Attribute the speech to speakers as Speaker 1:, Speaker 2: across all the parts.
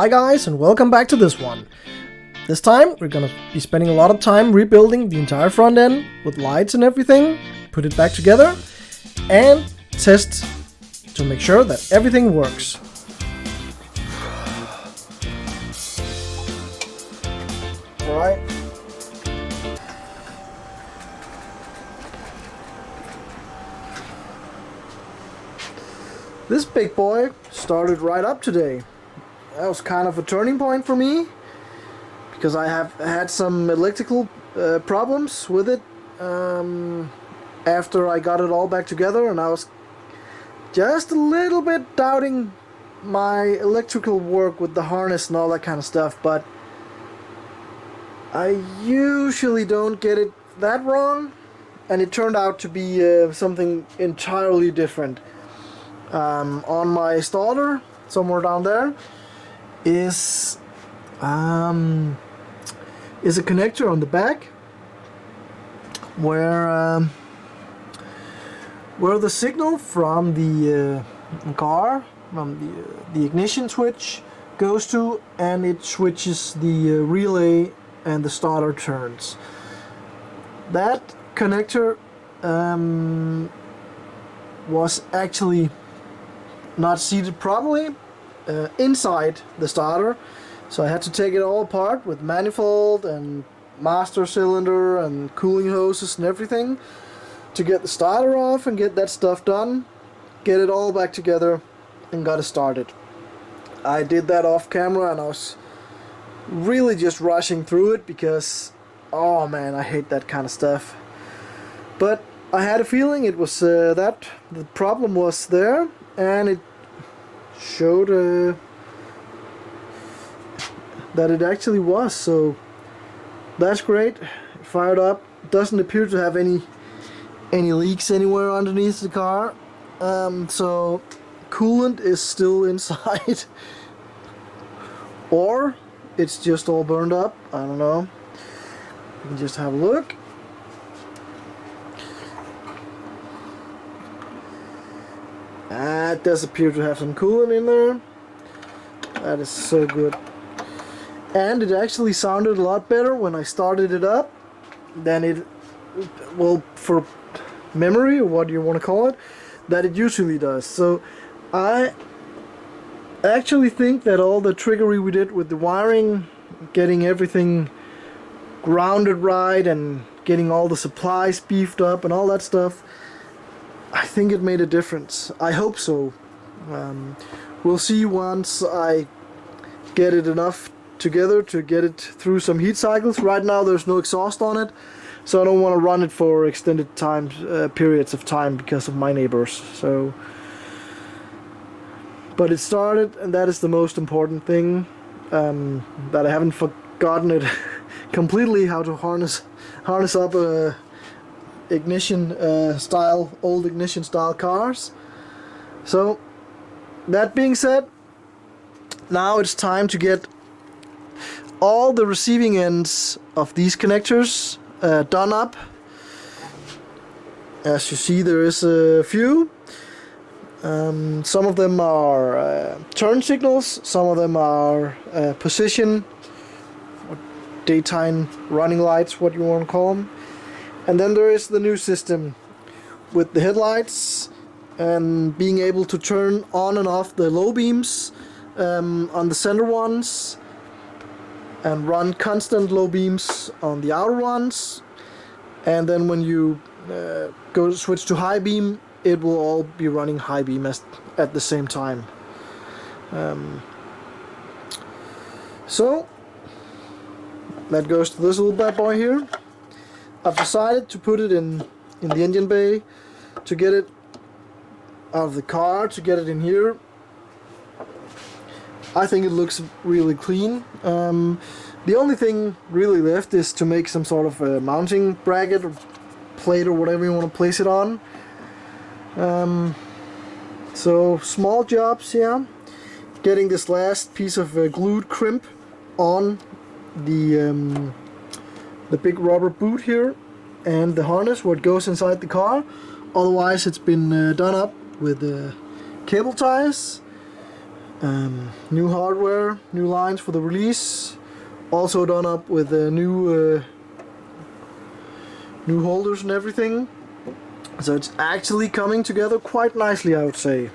Speaker 1: Hi guys, and welcome back to this one. This time we're gonna be spending a lot of time rebuilding the entire front end with lights and everything, put it back together, and test to make sure that everything works. Alright. This big boy started right up today. That was kind of a turning point for me because I have had some electrical problems with it after I got it all back together, and I was just a little bit doubting my electrical work with the harness and all that kind of stuff, but I usually don't get it that wrong, and it turned out to be something entirely different. On my starter, somewhere down there, is a connector on the back where the signal from the car, from the ignition switch goes to, and it switches the relay and the starter turns. That connector was actually not seated properly inside the starter, so I had to take it all apart with manifold and master cylinder and cooling hoses and everything to get the starter off and get that stuff done, get it all back together and got it started. I did that off camera, and I was really just rushing through it because, oh man, I hate that kind of stuff. But I had a feeling it was that the problem was there, and it showed that it actually was, so that's great. It fired up. Doesn't appear to have any leaks anywhere underneath the car, so coolant is still inside or it's just all burned up. I don't know. You can just have a look. It does appear to have some coolant in there. That is so good. And it actually sounded a lot better when I started it up than it, well, for memory, or what you want to call it, that it usually does. So I actually think that all the trickery we did with the wiring, getting everything grounded right and getting all the supplies beefed up and all that stuff, I think it made a difference. I hope so. We'll see once I get it enough together to get it through some heat cycles. Right now there's no exhaust on it, so I don't want to run it for extended periods of time because of my neighbors. So, but it started, and that is the most important thing. That I haven't forgotten it completely, how to harness up a ignition old ignition style cars. So that being said, now it's time to get all the receiving ends of these connectors done up. As you see, there is a few. Some of them are turn signals, some of them are position or daytime running lights, what you want to call them. And then there is the new system with the headlights and being able to turn on and off the low beams on the center ones and run constant low beams on the outer ones. And then when you go to switch to high beam, it will all be running high beam at the same time. So that goes to this little bad boy here. I've decided to put it in the engine bay to get it out of the car, to get it in here. I think it looks really clean. The only thing really left is to make some sort of a mounting bracket or plate or whatever you want to place it on. So small jobs here. Getting this last piece of glued crimp on the big rubber boot here and the harness what goes inside the car. Otherwise it's been done up with cable ties. New hardware, new lines for the release, also done up with new holders and everything. So it's actually coming together quite nicely, I would say.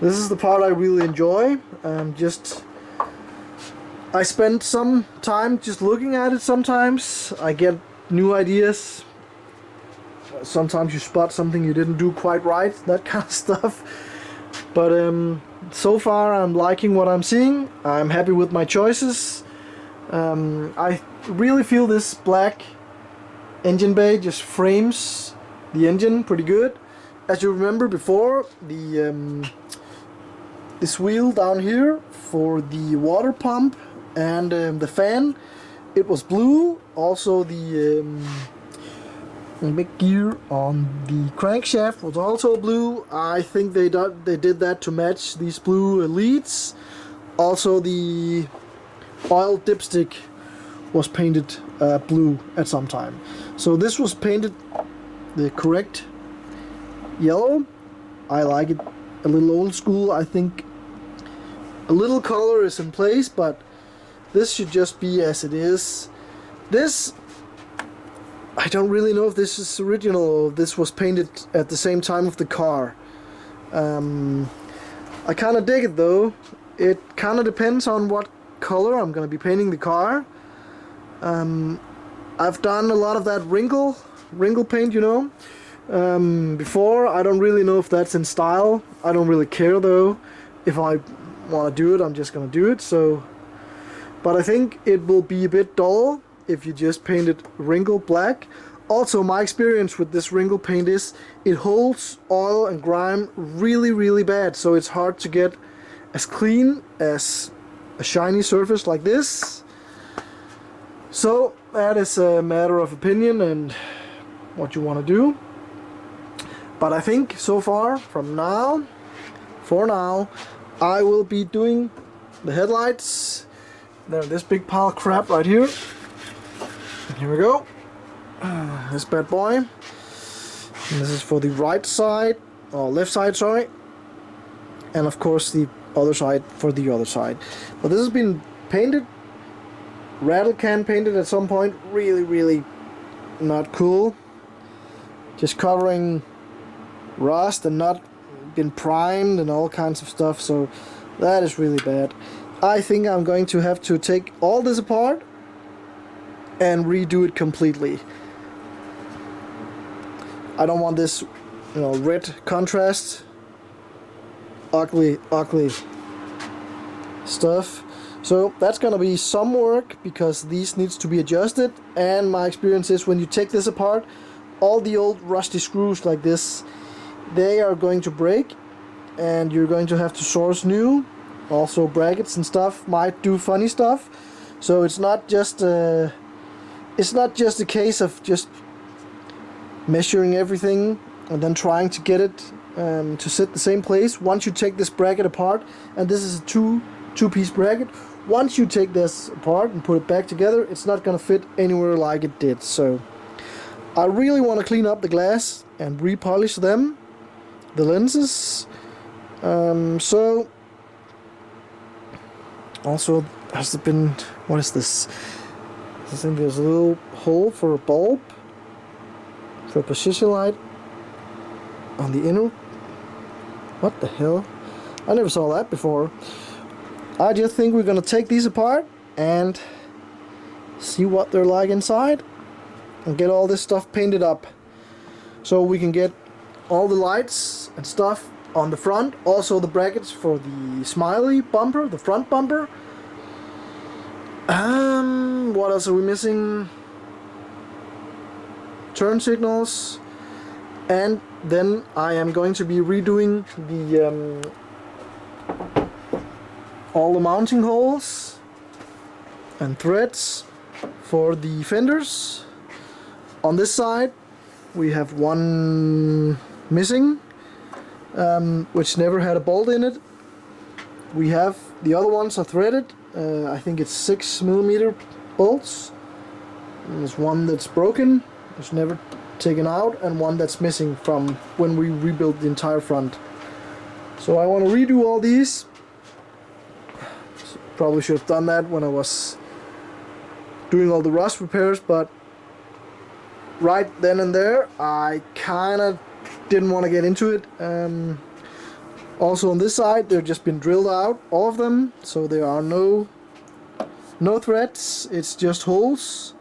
Speaker 1: This is the part I really enjoy. I spend some time just looking at it sometimes. I get new ideas. Sometimes you spot something you didn't do quite right, that kind of stuff. But so far I'm liking what I'm seeing. I'm happy with my choices. I really feel this black engine bay just frames the engine pretty good. As you remember before, this wheel down here for the water pump and the fan, it was blue. Also the big gear on the crankshaft was also blue. I think they did that to match these blue leads. Also the oil dipstick was painted blue at some time. So this was painted the correct yellow. I like it a little old school. I think a little color is in place, but this should just be as it is. This, I don't really know if this is original or if this was painted at the same time of the car. I kind of dig it though. It kind of depends on what color I'm going to be painting the car. I've done a lot of that wrinkle paint, you know, before. I don't really know if that's in style. I don't really care though. If I want to do it, I'm just going to do it. So, but I think it will be a bit dull if you just paint it wrinkle black. Also, my experience with this wrinkle paint is it holds oil and grime really bad, so it's hard to get as clean as a shiny surface like this. So that is a matter of opinion and what you want to do. But I think so far, for now, I will be doing the headlights. There's this big pile of crap right here. Here we go. This bad boy. And this is for the right side, or left side, sorry. And of course the other side for the other side. But this has been painted, rattle can painted at some point. Really not cool. Just covering rust and not been primed and all kinds of stuff. So that is really bad. I think I'm going to have to take all this apart and redo it completely. I don't want this, you know, red contrast, ugly stuff. So that's gonna be some work because these needs to be adjusted, and my experience is when you take this apart, all the old rusty screws like this, they are going to break and you're going to have to source new. Also brackets and stuff might do funny stuff. So it's not just a case of just measuring everything and then trying to get it to sit the same place. Once you take this bracket apart, and this is a two-piece bracket, once you take this apart and put it back together, it's not gonna fit anywhere like it did. So I really want to clean up the glass and repolish them, the lenses. So also has there been, what is this? I think there's a little hole for a bulb, for a position light on the inner. What the hell? I never saw that before. I just think we're gonna take these apart and see what they're like inside and get all this stuff painted up so we can get all the lights and stuff on the front. Also the brackets for the smiley bumper, the front bumper. What else are we missing? Turn signals. And then I am going to be redoing the all the mounting holes and threads for the fenders. On this side we have one missing, which never had a bolt in it. We have the other ones are threaded. I think it's 6mm bolts. And there's one that's broken, it's never taken out, and one that's missing from when we rebuilt the entire front. So I want to redo all these. Probably should have done that when I was doing all the rust repairs, but right then and there I kind of didn't want to get into it. Also on this side they've just been drilled out, all of them, so there are no threads. It's just holes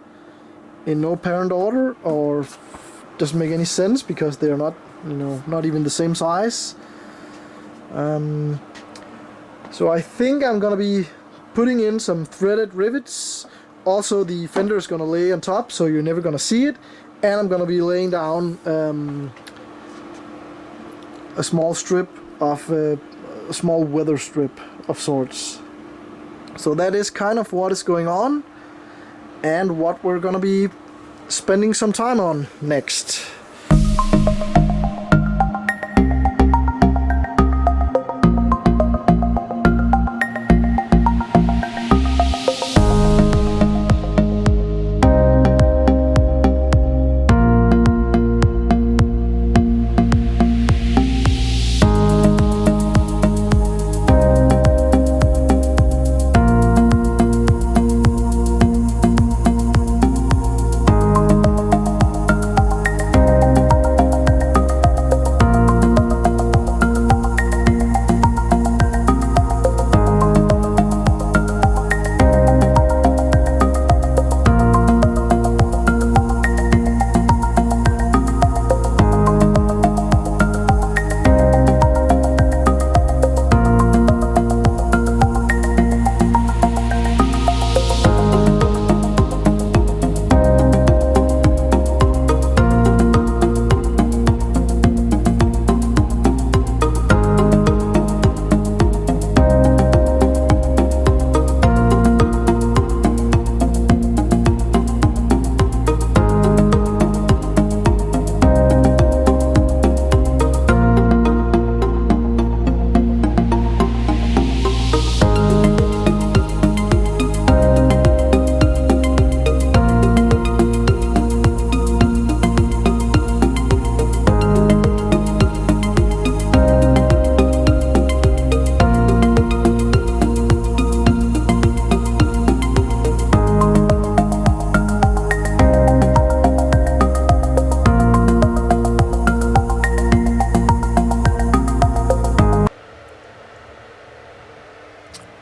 Speaker 1: in no apparent order, or doesn't make any sense because they're not, you know, not even the same size. So I think I'm gonna be putting in some threaded rivets. Also the fender is gonna lay on top, so you're never gonna see it, and I'm gonna be laying down a small strip of a small weather strip of sorts. So that is kind of what is going on and what we're gonna be spending some time on next.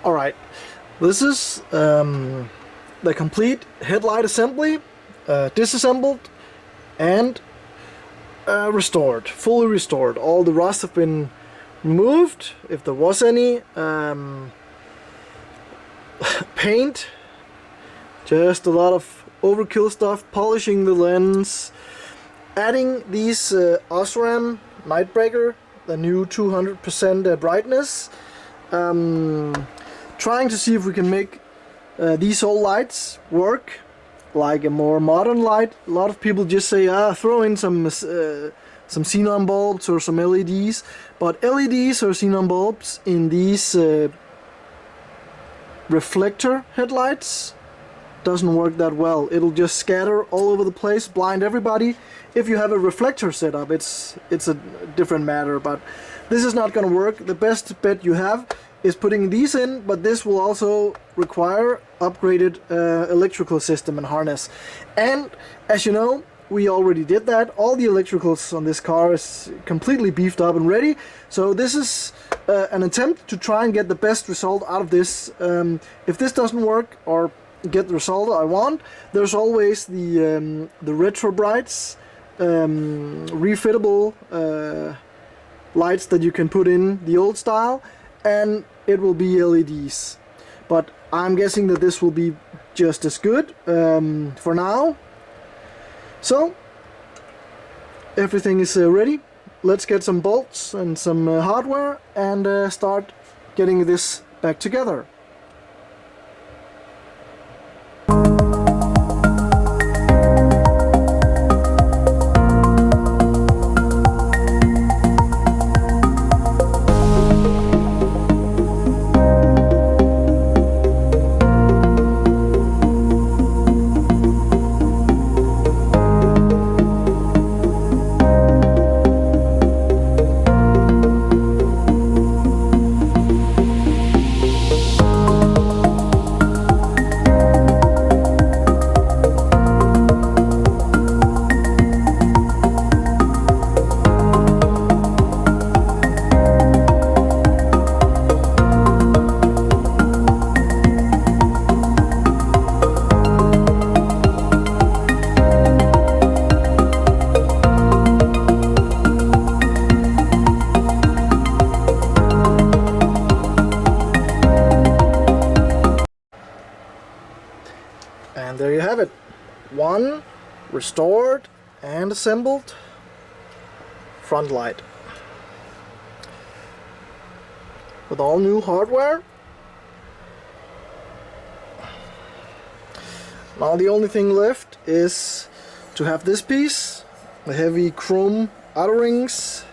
Speaker 1: Alright, this is the complete headlight assembly, disassembled and restored, fully restored. All the rust have been removed, if there was any. Paint, just a lot of overkill stuff, polishing the lens, adding these Osram Nightbreaker, the new 200% brightness. Trying to see if we can make these old lights work like a more modern light. A lot of people just say, throw in some xenon bulbs or some LEDs, but LEDs or xenon bulbs in these reflector headlights doesn't work that well. It'll just scatter all over the place, blind everybody. If you have a reflector setup, it's a different matter, but this is not going to work. The best bet you have is putting these in, but this will also require upgraded electrical system and harness. And as you know, we already did that. All the electricals on this car is completely beefed up and ready. So this is an attempt to try and get the best result out of this. If this doesn't work or get the result I want, there's always the retro brights, refittable lights that you can put in the old style, and it will be LEDs. But I'm guessing that this will be just as good for now. So everything is ready. Let's get some bolts and some hardware and start getting this back together. And there you have it. One restored and assembled front light. With all new hardware. Now the only thing left is to have this piece, the heavy chrome outer rings,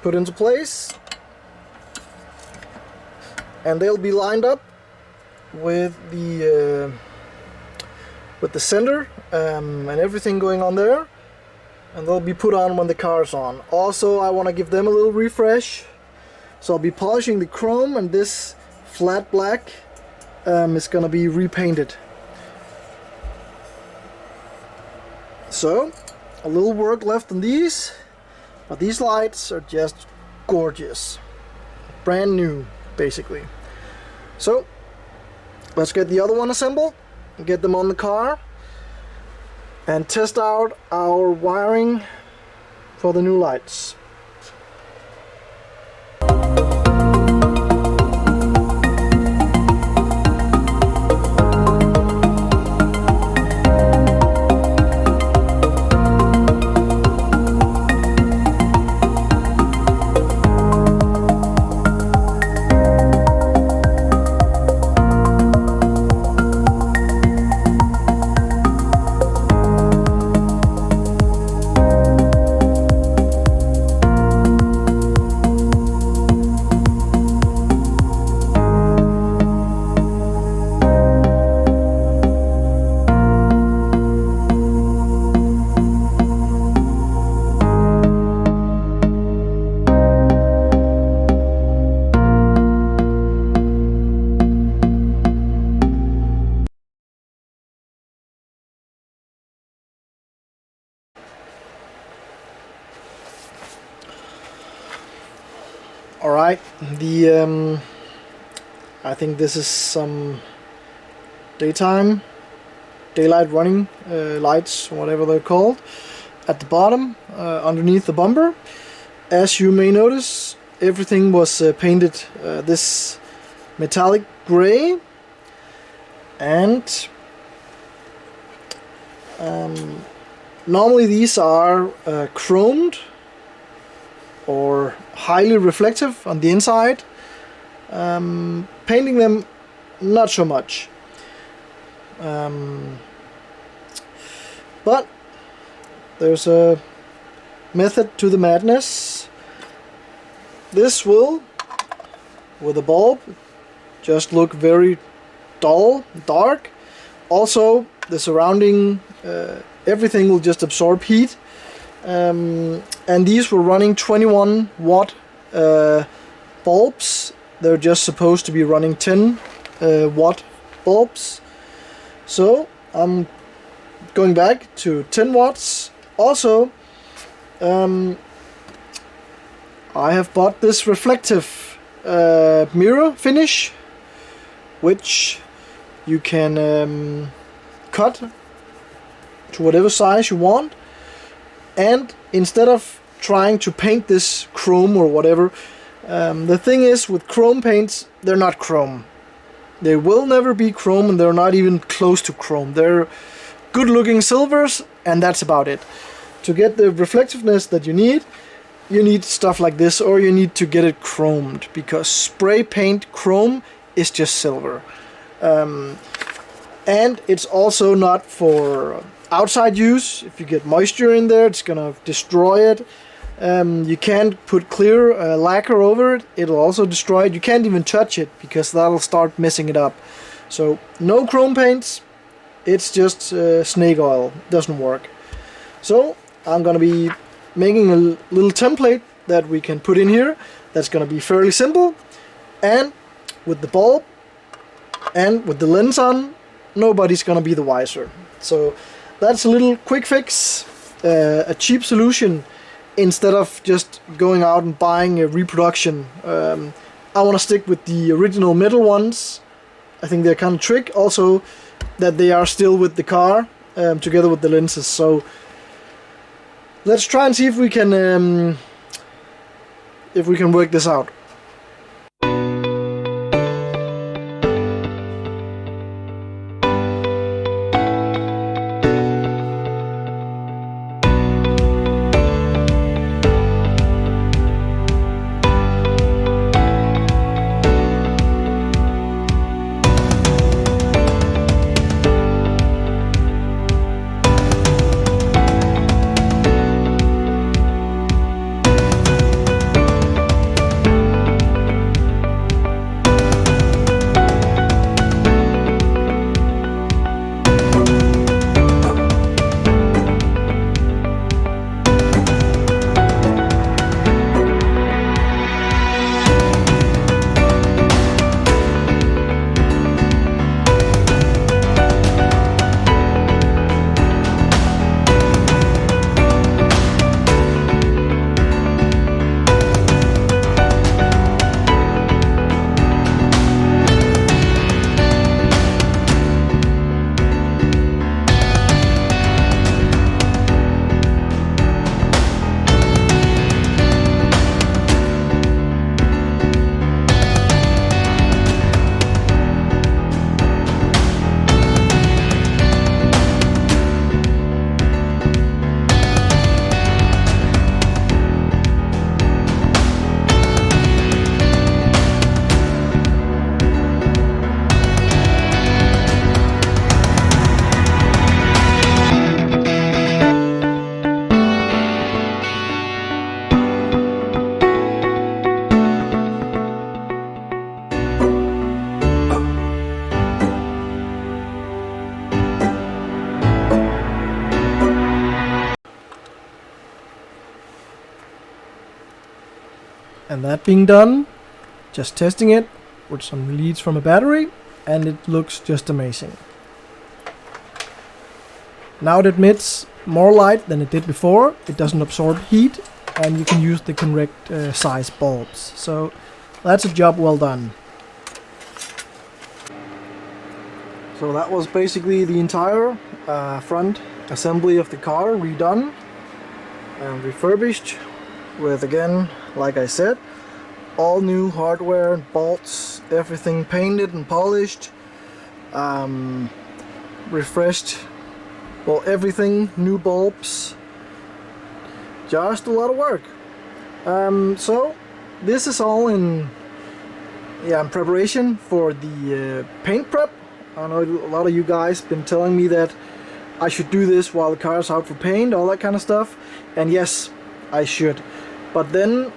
Speaker 1: put into place. And they'll be lined up with the center and everything going on there, and they'll be put on when the car is on. Also, I want to give them a little refresh, so I'll be polishing the chrome, and this flat black is gonna be repainted. So a little work left on these, but these lights are just gorgeous, brand new basically. So let's get the other one assembled and get them on the car and test out our wiring for the new lights. Alright, I think this is some daylight running lights, whatever they're called, at the bottom, underneath the bumper. As you may notice, everything was painted this metallic gray, and normally these are chromed or highly reflective on the inside. Painting them, not so much. But there's a method to the madness. This will, with a bulb, just look very dull, dark. Also, the surrounding, everything will just absorb heat. And these were running 21 watt bulbs. They're just supposed to be running 10 watt bulbs. So I'm going back to 10 watts. Also, I have bought this reflective mirror finish, which you can cut to whatever size you want. And instead of trying to paint this chrome or whatever, the thing is with chrome paints, they're not chrome. They will never be chrome, and they're not even close to chrome. They're good looking silvers, and that's about it. To get the reflectiveness that you need stuff like this, or you need to get it chromed, because spray paint chrome is just silver. And it's also not for outside use. If you get moisture in there, it's gonna destroy it. You can't put clear lacquer over it, it'll also destroy it. You can't even touch it, because that'll start messing it up. So no chrome paints, it's just snake oil, doesn't work. So I'm gonna be making a little template that we can put in here that's gonna be fairly simple, and with the bulb and with the lens on, nobody's gonna be the wiser. So that's a little quick fix, a cheap solution, instead of just going out and buying a reproduction. I want to stick with the original metal ones. I think they're kind of trick. Also, that they are still with the car, together with the lenses. So let's try and see if we can work this out. And that being done, just testing it with some leads from a battery, and it looks just amazing. Now it emits more light than it did before, it doesn't absorb heat, and you can use the correct size bulbs. So that's a job well done. So that was basically the entire front assembly of the car redone and refurbished with, again, like I said, all new hardware, bolts, everything painted and polished, refreshed, well, everything, new bulbs, just a lot of work. So this is all in preparation for the paint prep. I know a lot of you guys been telling me that I should do this while the car's out for paint, all that kind of stuff, and yes, I should. But then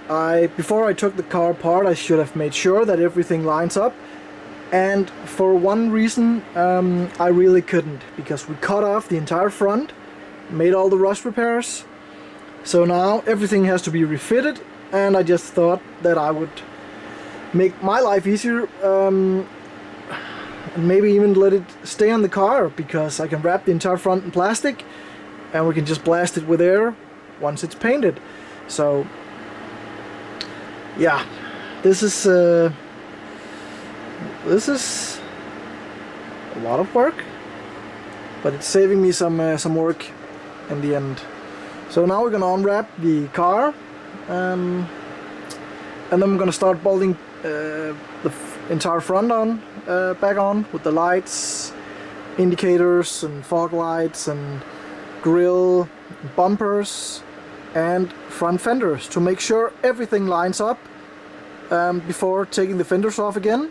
Speaker 1: before I took the car apart, I should have made sure that everything lines up. And for one reason, I really couldn't, because we cut off the entire front, made all the rust repairs. So now everything has to be refitted, and I just thought that I would make my life easier, and maybe even let it stay on the car, because I can wrap the entire front in plastic, and we can just blast it with air once it's painted. So yeah, this is a lot of work, but it's saving me some work in the end. So now we're gonna unwrap the car, and then I'm gonna start bolting the entire front on, back on, with the lights, indicators and fog lights and grille, bumpers and front fenders, to make sure everything lines up before taking the fenders off again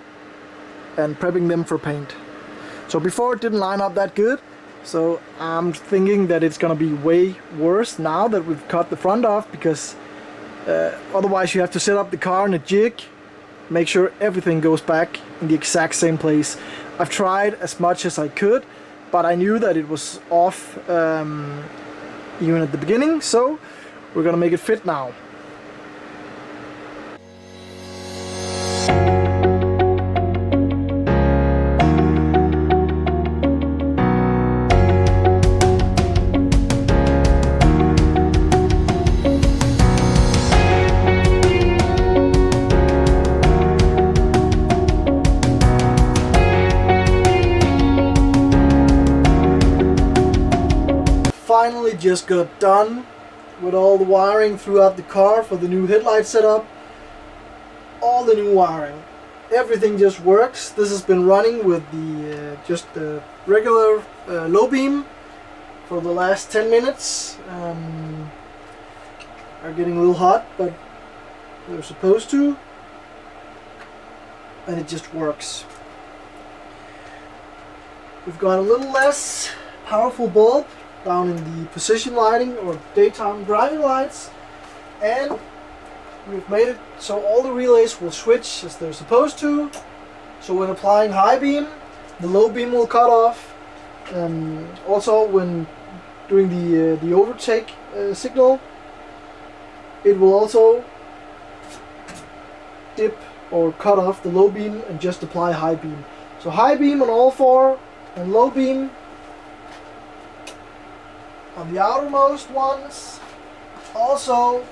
Speaker 1: and prepping them for paint. So before it didn't line up that good, so I'm thinking that it's gonna be way worse now that we've cut the front off, because otherwise you have to set up the car in a jig, make sure everything goes back in the exact same place. I've tried as much as I could, but I knew that it was off even at the beginning, so we're gonna make it fit now. Finally just got done with all the wiring throughout the car for the new headlight setup. All the new wiring, everything just works. This has been running with the just the regular low beam for the last 10 minutes. Are getting a little hot, but they're supposed to, and it just works. We've got a little less powerful bulb down in the position lighting or daytime driving lights, and we've made it so all the relays will switch as they're supposed to. So when applying high beam, the low beam will cut off. Also when doing the overtake signal, it will also dip or cut off the low beam and just apply high beam. So high beam on all four and low beam on the outermost ones. Also,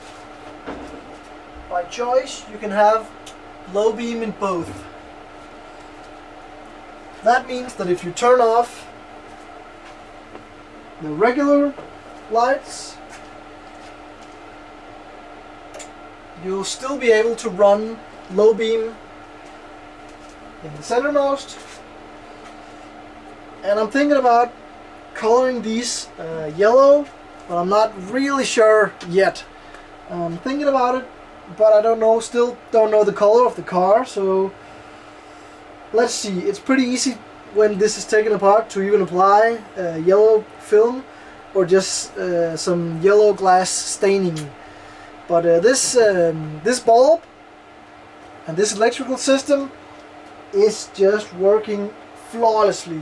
Speaker 1: by choice, you can have low beam in both. That means that if you turn off the regular lights, you'll still be able to run low beam in the centermost. And I'm thinking about coloring these yellow, but I'm not really sure yet. I'm thinking about it, but I don't know, still don't know the color of the car, so let's see. It's pretty easy when this is taken apart to even apply yellow film or just some yellow glass staining. But this bulb and this electrical system is just working flawlessly.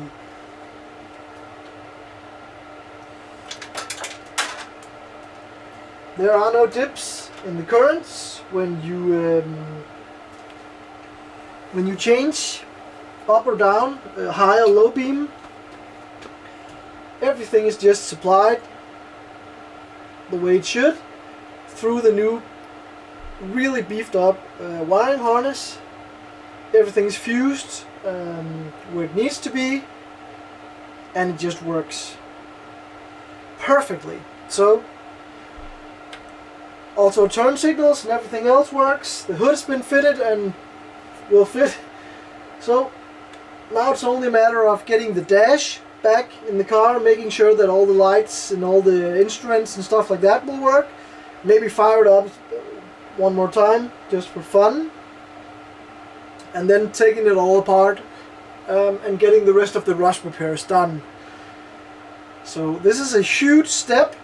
Speaker 1: There are no dips in the currents when you change up or down, high or low beam, everything is just supplied the way it should through the new really beefed up wiring harness. Everything's fused where it needs to be, and it just works perfectly. So also turn signals and everything else works. The hood's been fitted and will fit. So now it's only a matter of getting the dash back in the car, making sure that all the lights and all the instruments and stuff like that will work. Maybe fire it up one more time just for fun, and then taking it all apart and getting the rest of the rust repairs done. So this is a huge step.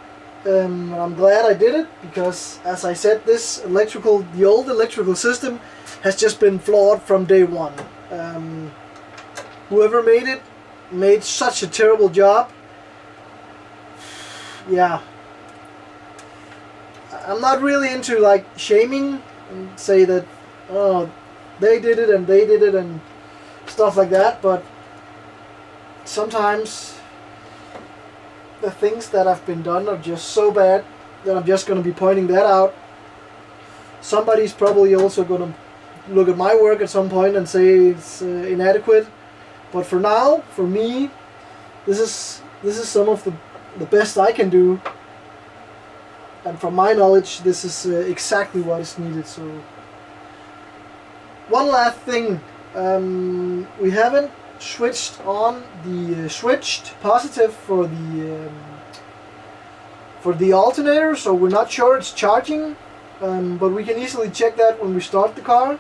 Speaker 1: I'm glad I did it, because as I said, the old electrical system has just been flawed from day one. Whoever made it made such a terrible job. Yeah, I'm not really into like shaming and say that, oh, they did it and they did it and stuff like that, but sometimes the things that have been done are just so bad that I'm just going to be pointing that out. Somebody's probably also going to look at my work at some point and say it's inadequate, but for now, for me, this is some of the best I can do, and from my knowledge, this is exactly what is needed. So one last thing, we haven't switched on the switched positive for the alternator, so we're not sure it's charging, but we can easily check that when we start the car.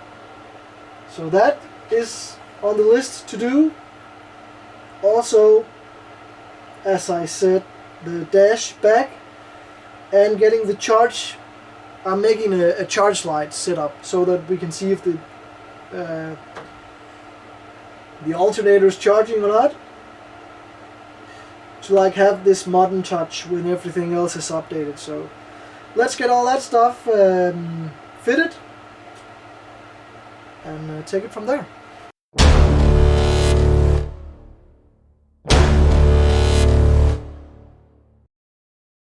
Speaker 1: So that is on the list to do. Also, as I said, the dash back and getting the charge. I'm making a charge light set up so that we can see if the alternator is charging or not, to like have this modern touch when everything else is updated. So let's get all that stuff fitted and take it from there.